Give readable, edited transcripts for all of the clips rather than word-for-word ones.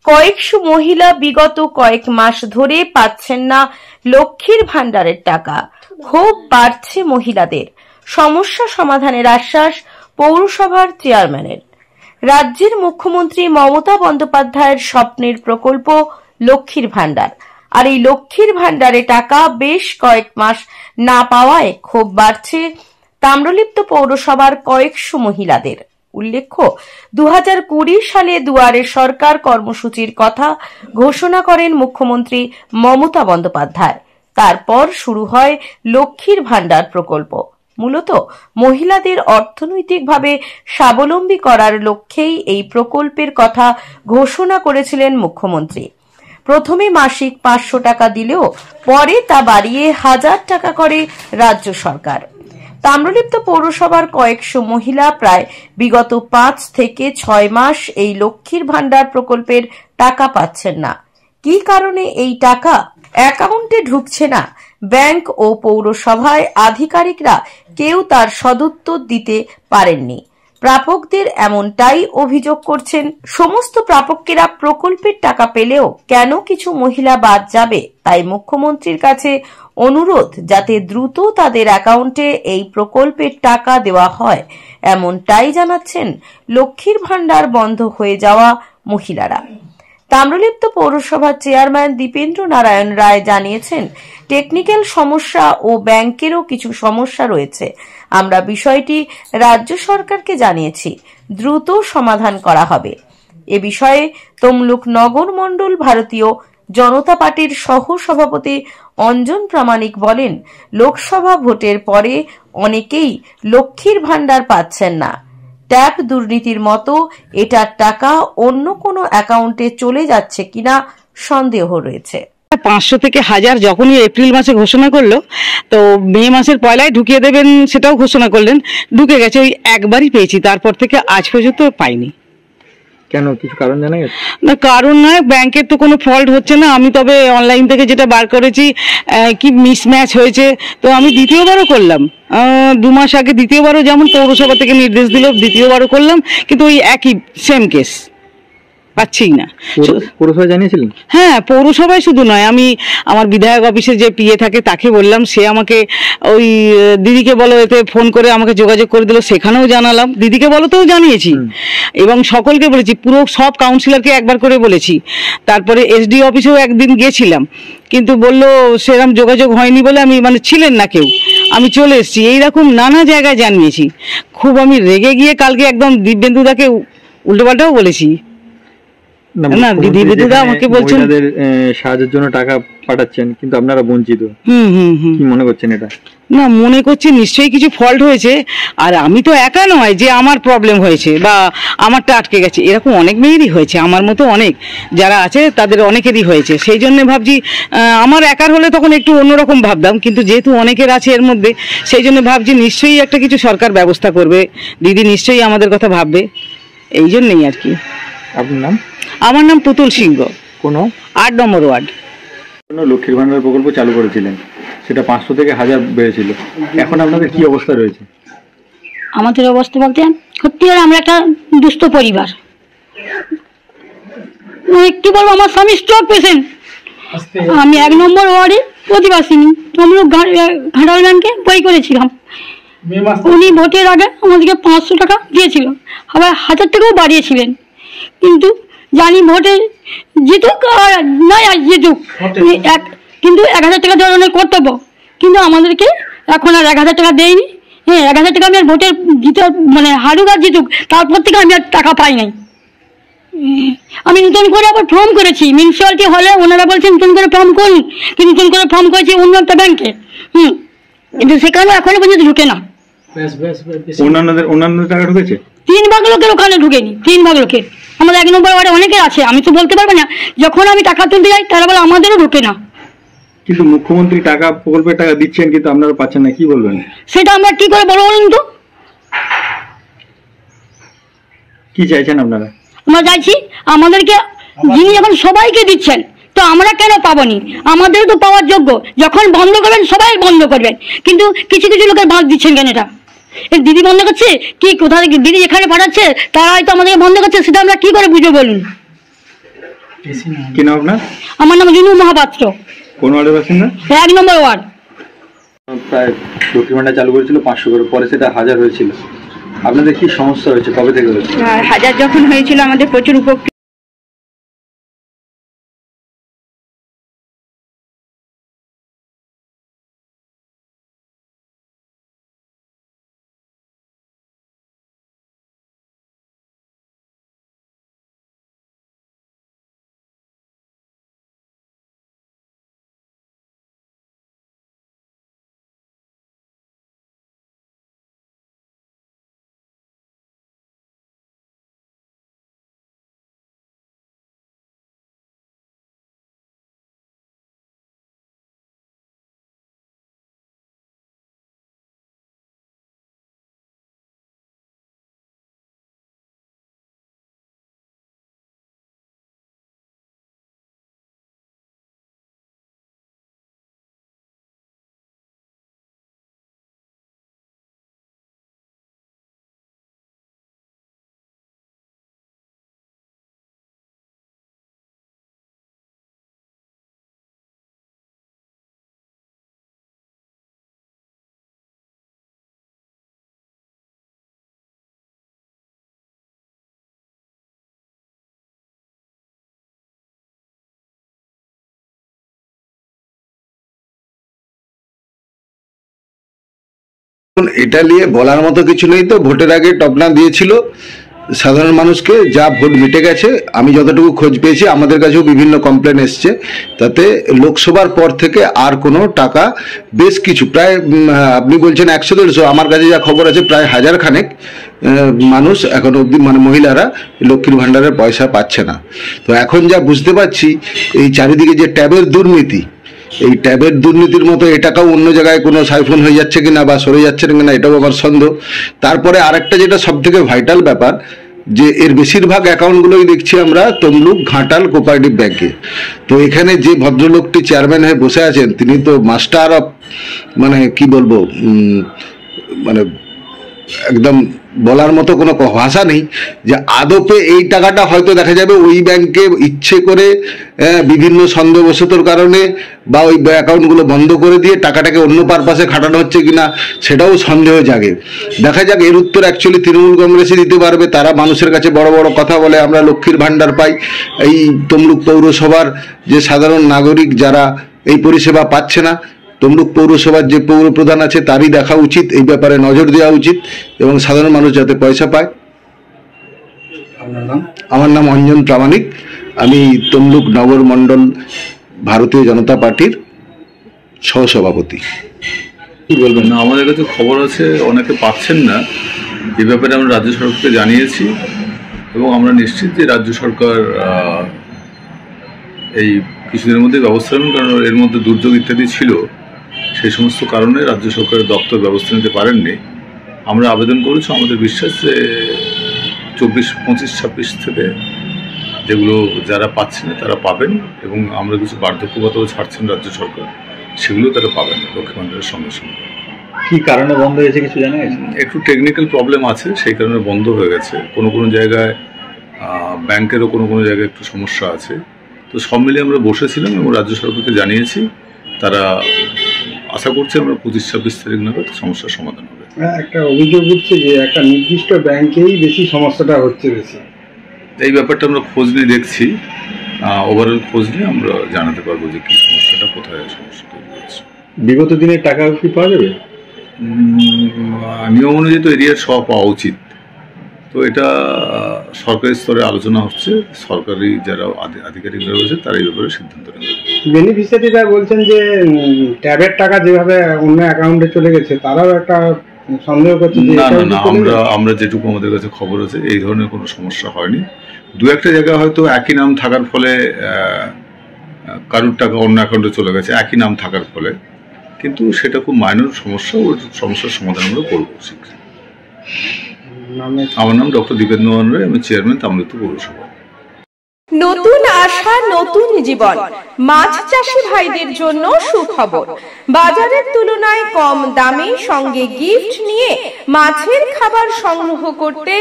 কয়েকশো মহিলা বিগত কয়েক মাস ধরে পাচ্ছেন না লক্ষ্মীর ভান্ডারের টাকা। ক্ষোভ বাড়ছে মহিলাদের। সমস্যা সমাধানের আশ্বাস পৌরসভার চেয়ারম্যানের। রাজ্যের মুখ্যমন্ত্রী মমতা বন্দ্যোপাধ্যায়ের স্বপ্নের প্রকল্প লক্ষ্মীর ভান্ডার, আর এই লক্ষ্মীর ভান্ডারে টাকা বেশ কয়েক মাস না পাওয়ায় ক্ষোভ বাড়ছে তাম্রলিপ্ত পৌরসভার কয়েকশো মহিলাদের। উল্লেখ্য, 2020 সালে দুয়ারে সরকার কর্মসূচির কথা ঘোষণা করেন মুখ্যমন্ত্রী মমতা বন্দ্যোপাধ্যায়। তারপর শুরু হয় লক্ষ্মীর ভান্ডার প্রকল্প। মূলত মহিলাদের অর্থনৈতিকভাবে স্বাবলম্বী করার লক্ষ্যেই এই প্রকল্পের কথা ঘোষণা করেছিলেন মুখ্যমন্ত্রী। প্রথমে মাসিক 500 টাকা দিলেও পরে তা বাড়িয়ে 1000 টাকা করে রাজ্য সরকার। তাম্রলিপ্ত পৌরসভার কয়েকশো মহিলা প্রায় বিগত 5 থেকে 6 মাস এই লক্ষ্মীর ভান্ডার প্রকল্পের টাকা পাচ্ছেন না। কি কারণে এই টাকা অ্যাকাউন্টে ঢুকছে না, ব্যাংক ও পৌরসভায় আধিকারিকরা কেউ তার সদুত্তর দিতে পারেননি। প্রাপকদের এমনটাই অভিযোগ করছেন। সমস্ত প্রাপকেরা প্রকল্পের টাকা পেলেও কেন কিছু মহিলা বাদ যাবে, তাই মুখ্যমন্ত্রীর কাছে অনুরোধ যাতে দ্রুত তাদের অ্যাকাউন্টে এই প্রকল্পের টাকা দেওয়া হয়, এমনটাই জানাচ্ছেন লক্ষ্মীর ভান্ডার বন্ধ হয়ে যাওয়া মহিলারা। তাম্রলিপ্ত পৌরসভার চেয়ারম্যান দীপেন্দ্র নারায়ণ রায় জানিয়েছেন, টেকনিক্যাল সমস্যা ও ব্যাংকেরও কিছু সমস্যা রয়েছে। আমরা বিষয়টি রাজ্য সরকারকে জানিয়েছি, দ্রুত সমাধান করা হবে। এ বিষয়ে তমলুক নগর মণ্ডল ভারতীয় জনতা পার্টির সহ সভাপতি অঞ্জন প্রামাণিক বলেন, লোকসভা ভোটের পরে অনেকেই লক্ষ্মীর ভান্ডার পাচ্ছেন না। ট্যাপ দুর্নীতির মতো এটার টাকা অন্য কোনো অ্যাকাউন্টে চলে যাচ্ছে কিনা সন্দেহ রয়েছে। 500 থেকে 1000 যখনই এপ্রিল মাসে ঘোষণা করলো, তো মে মাসের পয়লায় ঢুকিয়ে দেবেন সেটাও ঘোষণা করলেন, ঢুকে গেছে। ওই একবারই পেয়েছি, তারপর থেকে আজ পর্যন্ত পাইনি। কেন, কিছু কারণ জানা গেছে? না, কারণ নয়, ব্যাংকের তো কোনো ফল্ট হচ্ছে না। আমি তবে অনলাইন থেকে যেটা বার করেছি কি মিসম্যাচ হয়েছে, তো আমি দ্বিতীয়বারও করলাম। 2 মাস আগে দ্বিতীয়বারও যেমন পৌরসভা থেকে নির্দেশ দিল, দ্বিতীয়বারও করলাম, কিন্তু ওই একই সেম কেস, পাচ্ছি না। পৌরসভায় জানিয়েছিলেন? হ্যাঁ, পৌরসভায় শুধু নয়, আমি আমার বিধায়ক অফিসে যে পিএ থাকে তাকে বললাম, সে আমাকে ওই দিদিকে বলো এতে ফোন করে আমাকে যোগাযোগ করে দিল, সেখানেও জানালাম। দিদিকে বলতেও জানিয়েছি এবং সকলকে বলেছি, পুরো সব কাউন্সিলরকে একবার করে বলেছি। তারপরে এসডি অফিসেও একদিন গিয়েছিলাম, কিন্তু বললো সেরকম যোগাযোগ হয়নি বলে আমি ছিলেন না কেউ, আমি চলে এসেছি। এইরকম নানা জায়গায় জানিয়েছি। খুব আমি রেগে গিয়ে কালকে একদম দিব্যেন্দুদাকে উল্টোপাল্টাও বলেছি। না, দিদিদা আমাকে বলছেন সাহায্যের জন্য টাকা পাঠাচ্ছেন, কিন্তু আপনারা বঞ্চিত। কি মনে করছেন এটা? না, মনে করছি নিশ্চয়ই কিছু ফল্ট হয়েছে। আর আমি তো একা নয় যে আমার প্রবলেম হয়েছে বা আমারটা আটকে গেছে, এরকম অনেক মেয়েরই হয়েছে, আমার মতো অনেক যারা আছে তাদের অনেকেরই হয়েছে। সেই জন্য ভাবছি, আমার একার হলে তখন একটু অন্যরকম ভাবতাম, কিন্তু যেহেতু অনেকের আছে এর মধ্যে, সেই জন্য ভাবছি নিশ্চয়ই একটা কিছু সরকার ব্যবস্থা করবে, দিদি নিশ্চয়ই আমাদের কথা ভাববে, এই জন্যই আর কি। আপনার নাম? আমার নাম পুতুল সিংহ, কোন 8 নম্বর ওয়ার্ড। লক্ষ্মীর ভান্ডার প্রকল্প চালু করেছিলেন, সেটা 500 থেকে 1000 বেড়েছিল। এখন আপনাদের কি অবস্থা রয়েছে? আমাদের অবস্থা বলতে সত্যি আমরা একটা দুস্থ পরিবার। কি বলবো, আমার স্বামী স্ট্রোক পেশেন্ট, আমি 1 নম্বর ওয়ার্ডে প্রতিবাসিনী। তমলুক ঘাটাল ব্যাংকে বই করেছিলাম। উনি ভোটের আগে আমাদেরকে 500 টাকা দিয়েছিল, আবার 1000 টাকাও বাড়িয়েছিলেন। কিন্তু জানি ভোটে জিতুক আর নয় আর জিতুক, কিন্তু 1000 টাকা দেওয়ার অনেক কর্তব্য, কিন্তু আমাদেরকে এখন আর 1000 টাকা দেয়নি। হ্যাঁ, 1000 টাকা আমি আর ভোটের হারুক আর জিতুক, তারপর থেকে আমি আর টাকা পাই নাই। আমি নতুন করে আবার ফর্ম করেছি মিউনিসিপ্যালিটি হলে, ওনারা বলছেন নতুন করে ফর্ম করুন, কিন্তু নতুন করে ফর্ম করেছি অন্য একটা ব্যাংকে, কিন্তু সেখানেও এখনো পর্যন্ত ঢুকে না। অন্যান্য টাকা ঢুকেছে, 3 ভাগ লোকের ওখানে ঢুকেনি। 3 ভাগ লোকের, আমাদের 1 নম্বর ওয়ার্ডে অনেকের আছে, আমি তো বলতে পারবো না। যখন আমি টাকা তুলতে যাই তারা বলে আমাদেরও ঢোকে না। কিন্তু মুখ্যমন্ত্রী টাকা প্রকল্পের টাকা দিচ্ছেন, কিন্তু আপনারা পাচ্ছেন না, কি বলবেন? সেটা আমরা কি করে বলবো বলুন তো? কি চাইছেন আপনারা? আমরা চাইছি আমাদেরকে, যিনি যখন সবাইকে দিচ্ছেন, তো আমরা কেন পাবনি? আমাদেরও তো পাওয়ার যোগ্য। যখন বন্ধ করবেন সবাই বন্ধ করবেন, কিন্তু কিছু কিছু লোকের বাদ দিচ্ছেন কেন? এটা দিদি বন্ধ করছে কি, কোথা থেকে দিদি যেখানে পাঠাচ্ছে তারা হয়তো আমাদেরকে বন্ধ করছে, সেটা আমরা কি করে বুঝবো বলুন? কি নাম আপনার? আমার নাম জিনু মহাপাত্র। কোন ওয়ার্ডের বাসিন্দা? 1 নম্বর ওয়ার্ড। প্রায় লক্ষ্মীর ভান্ডার চালু করেছিল 500 করে, পরে সেটা 1000 হয়েছিল। আপনাদের কি সমস্যা হয়েছে, কবে থেকে হয়েছে? 1000 যখন হয়েছিল আমাদের প্রচুর উপকৃত। এটা নিয়ে বলার মতো কিছু নেই। তো ভোটের আগে টপনা দিয়েছিল সাধারণ মানুষকে, যা ভোট মিটে গেছে। আমি যতটুকু খোঁজ পেয়েছি, আমাদের কাছেও বিভিন্ন কমপ্লেন এসছে, তাতে লোকসভার পর থেকে আর কোনো টাকা বেশ কিছু প্রায় আপনি বলছেন 100-150, আমার কাছে যা খবর আছে প্রায় 1000 খানেক মানুষ এখন অবধি মানে মহিলারা লক্ষ্মীর ভাণ্ডারের পয়সা পাচ্ছে না। তো এখন যা বুঝতে পারছি, এই চারিদিকে যে ট্যাবের দুর্নীতি, এই ট্যাবের দুর্নীতির মতো এ টাকাও অন্য জায়গায় কোনো সাইফোন হয়ে যাচ্ছে কিনা বা সরে যাচ্ছে কিনা, এটাও আমার সন্দেহ। তারপরে আরেকটা যেটা সব থেকে ভাইটাল ব্যাপার, যে এর বেশিরভাগ অ্যাকাউন্টগুলোই দেখছি আমরা তমলুক, ঘাটাল, কোঅপারেটিভ ব্যাংকে। তো এখানে যে ভদ্রলোকটি চেয়ারম্যান হয়ে বসে আছেন, তিনি তো মাস্টার অফ, মানে কি বলবো, মানে একদম বলার মতো কোনো ভাষা নেই যে আদপে এই টাকাটা হয়তো দেখা যাবে ওই ব্যাংকে ইচ্ছে করে বিভিন্ন সন্দেহবশতর কারণে বা ওই অ্যাকাউন্টগুলো বন্ধ করে দিয়ে টাকাটাকে অন্য পারপাসে খাটানো হচ্ছে কিনা, সেটাও সন্দেহ জাগে। দেখা যাক, এর উত্তর অ্যাকচুয়ালি তৃণমূল কংগ্রেসই দিতে পারবে। তারা মানুষের কাছে বড় বড় কথা বলে, আমরা লক্ষ্মীর ভাণ্ডার পাই। এই তমলুক পৌরসভার যে সাধারণ নাগরিক যারা এই পরিষেবা পাচ্ছে না, তমলুক পৌরসভার যে পৌর প্রধান আছে তারই দেখা উচিত, এই ব্যাপারে নজর দেওয়া উচিত এবং সাধারণ মানুষ যাতে পয়সা পায়। আমার নাম অঞ্জন প্রামাণিক, আমি তমলুক নগর মণ্ডল ভারতীয় জনতা পার্টির সহসভাপতি। কি বলবেন? না, আমাদের কাছে খবর আছে অনেকে পাচ্ছেন না, এ ব্যাপারে আমরা রাজ্য সরকারকে জানিয়েছি এবং আমরা নিশ্চিত যে রাজ্য সরকার এই কিছুদিনের মধ্যে ব্যবস্থা নেবেন, কারণ এর মধ্যে দুর্যোগ ইত্যাদি ছিল, সেই সমস্ত কারণে রাজ্য সরকারের দপ্তর ব্যবস্থা নিতে পারেননি। আমরা আবেদন করেছি, আমাদের বিশ্বাস যে 24, 25, 26 থেকে যেগুলো যারা পাচ্ছেন না তারা পাবেন এবং আমরা কিছু বার্ধক্যগতও ছাড়ছেন রাজ্য সরকার, সেগুলো তারা পাবেন লক্ষ্মী ভাণ্ডারের সঙ্গে সঙ্গে। কি কারণে বন্ধ হয়েছে কিছু জানা গেছে? একটু টেকনিক্যাল প্রবলেম আছে, সেই কারণে বন্ধ হয়ে গেছে। কোনো কোনো জায়গায় ব্যাংকেরও কোনো কোনো জায়গায় একটু সমস্যা আছে। তো সব মিলিয়ে আমরা বসেছিলাম এবং রাজ্য সরকারকে জানিয়েছি, তারা আশা করছে আমরা 25-26 তারিখ নাগাদ সমস্যার সমাধান হবে। একটা অভিযোগ উঠছে যে একটা নির্দিষ্ট ব্যাংকেই বেশি সমস্যাটা হচ্ছে বেশি। এই ব্যাপারটা আমরা খোঁজ নিয়ে দেখছি, ওভারঅল খোঁজ নিয়ে আমরা জানাতে পারবো যে কী সমস্যাটা, কোথায় সমস্যা তৈরি হচ্ছে। বিগত দিনের টাকা কি পাওয়া যাবে? নিয়ম অনুযায়ী তো এরিয়ার সব পাওয়া উচিত। তো এটা সরকারি স্তরে আলোচনা হচ্ছে, সরকারি যারা আধিকারিকরা রয়েছে তারা এই ব্যাপারে সিদ্ধান্ত নেবে। বেনিফিশিয়ারিরা বলছেন যে ট্যাবের টাকা যেভাবে অন্য অ্যাকাউন্টে চলে গেছে, তারাও একটা সন্দেহ করছে। না না না, আমরা যেটুকু আমাদের কাছে খবর আছে এই ধরনের কোনো সমস্যা হয়নি। দু একটা জায়গায় হয়তো একই নাম থাকার ফলে কারুর টাকা অন্য অ্যাকাউন্টে চলে গেছে, একই নাম থাকার ফলে, কিন্তু সেটা খুব মাইনর সমস্যা। ওই সমস্যার সমাধান আমরা করবো শীঘ্রই। আমার নাম ডক্টর দীপেন্দ্র মোহন রায়, আমি চেয়ারম্যান তাম্রলিপ্ত পৌরসভা। নতুন আশা, নতুন জীবন। মাছ চাষী ভাইদের জন্য সুখবর। বাজারের তুলনায় কম দামে সঙ্গে গিফট নিয়ে মাছের খাবার সংগ্রহ করতে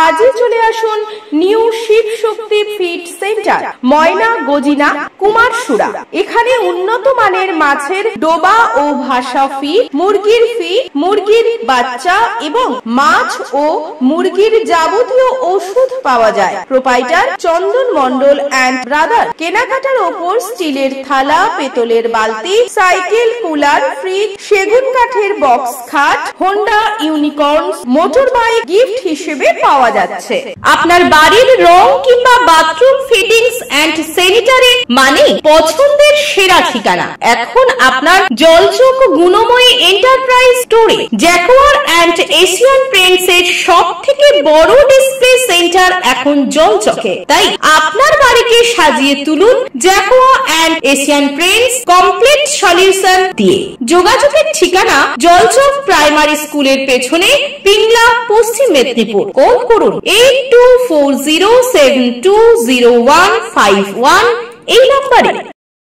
আজই চলে আসুন নিউ শিব শক্তি ফিড সেন্টার, ময়না, গজিনা, কুমারসুরা। এখানে উন্নত মানের মাছের ডোবা ও ভাসা ফিড, মুরগির ফিড, মুরগির বাচ্চা এবং মাছ ও মুরগির যাবতীয় ওষুধ পাওয়া যায়। Proprietor Chandan Mondal and brother. কেনাকাটার ওপর স্টিলের থালা, পেতলের বালতি, সাইকেল, কুলার, ফ্রিজ, সেগুন কাঠের বক্স খাট, Honda unicorn, motor bike gift হিসেবে পাওয়া যাচ্ছে। আপনার বাড়ির রং কিংবা বাথরুম ফিটিংস অ্যান্ড স্যানিটারি মানে পছন্দের সেরা ঠিকানা এখন আপনার জলচক গুণময়ী এন্টারপ্রাইজ স্টোরে। জ্যাকোয়ার অ্যান্ড এশিয়ান পেইন্টস এর সব থেকে বড় ডিসপ্লে সেন্টার এখন জলচকে। তাই আপনার বাড়িকে সাজিয়ে তুলুন Jaquar and Asian Paints complete solution দিয়ে। যোগাযোগের ঠিকানা জলচক প্রাইমারি স্কুলের পেছনে, পিংলা, পশ্চিম মেদিনীপুর। কল করুন 8240720151 এই নম্বরে।